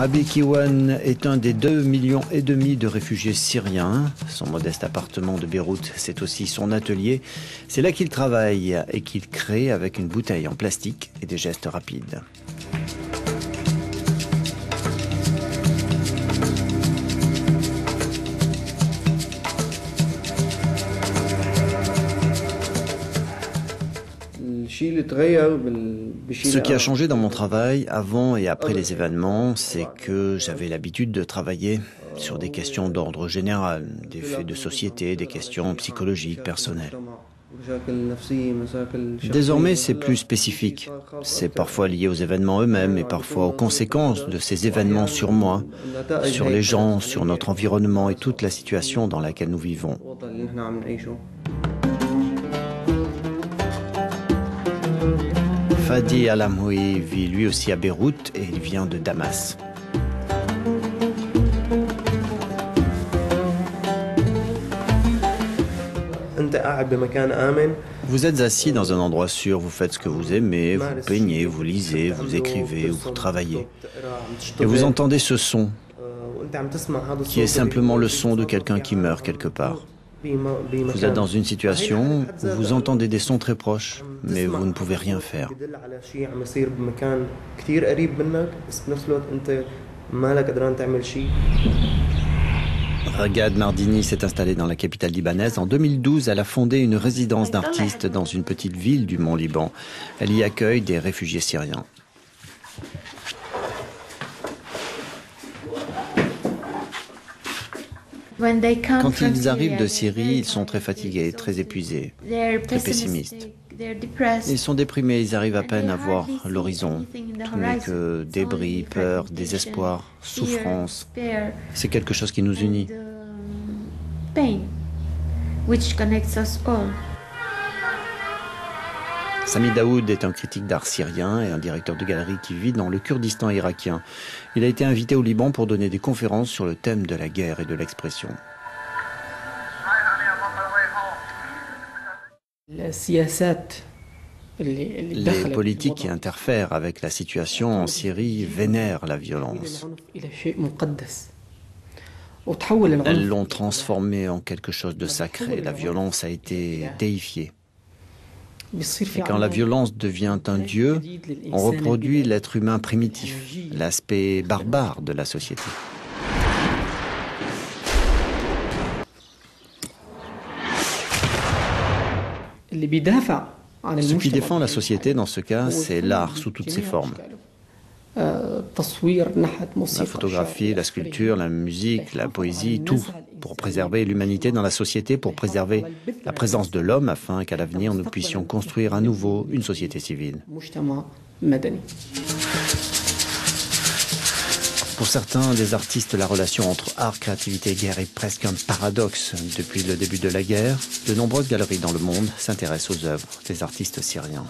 Rabi Kiwan est un des 2,5 millions de réfugiés syriens. Son modeste appartement de Beyrouth, c'est aussi son atelier. C'est là qu'il travaille et qu'il crée avec une bouteille en plastique et des gestes rapides. Ce qui a changé dans mon travail avant et après les événements, c'est que j'avais l'habitude de travailler sur des questions d'ordre général, des faits de société, des questions psychologiques, personnelles. Désormais, c'est plus spécifique. C'est parfois lié aux événements eux-mêmes et parfois aux conséquences de ces événements sur moi, sur les gens, sur notre environnement et toute la situation dans laquelle nous vivons. Fadi Al-Amhoui vit lui aussi à Beyrouth et il vient de Damas. Vous êtes assis dans un endroit sûr, vous faites ce que vous aimez, vous peignez, vous lisez, vous écrivez ou vous travaillez. Et vous entendez ce son, qui est simplement le son de quelqu'un qui meurt quelque part. Vous êtes dans une situation où vous entendez des sons très proches, mais vous ne pouvez rien faire. Ragad Mardini s'est installée dans la capitale libanaise. En 2012, elle a fondé une résidence d'artistes dans une petite ville du Mont-Liban. Elle y accueille des réfugiés syriens. Quand ils arrivent de Syrie, ils sont très fatigués, très épuisés, très pessimistes. Ils sont déprimés, ils arrivent à peine à voir l'horizon. Tout n'est que débris, peur, désespoir, souffrance. C'est quelque chose qui nous unit. Sami Daoud est un critique d'art syrien et un directeur de galerie qui vit dans le Kurdistan irakien. Il a été invité au Liban pour donner des conférences sur le thème de la guerre et de l'expression. Les politiques qui interfèrent avec la situation en Syrie vénèrent la violence. Elles l'ont transformée en quelque chose de sacré. La violence a été déifiée. Et quand la violence devient un dieu, on reproduit l'être humain primitif, l'aspect barbare de la société. Ce qui défend la société dans ce cas, c'est l'art sous toutes ses formes. La photographie, la sculpture, la musique, la poésie, tout, pour préserver l'humanité dans la société, pour préserver la présence de l'homme, afin qu'à l'avenir nous puissions construire à nouveau une société civile. Pour certains des artistes, la relation entre art, créativité et guerre est presque un paradoxe. Depuis le début de la guerre, de nombreuses galeries dans le monde s'intéressent aux œuvres des artistes syriens.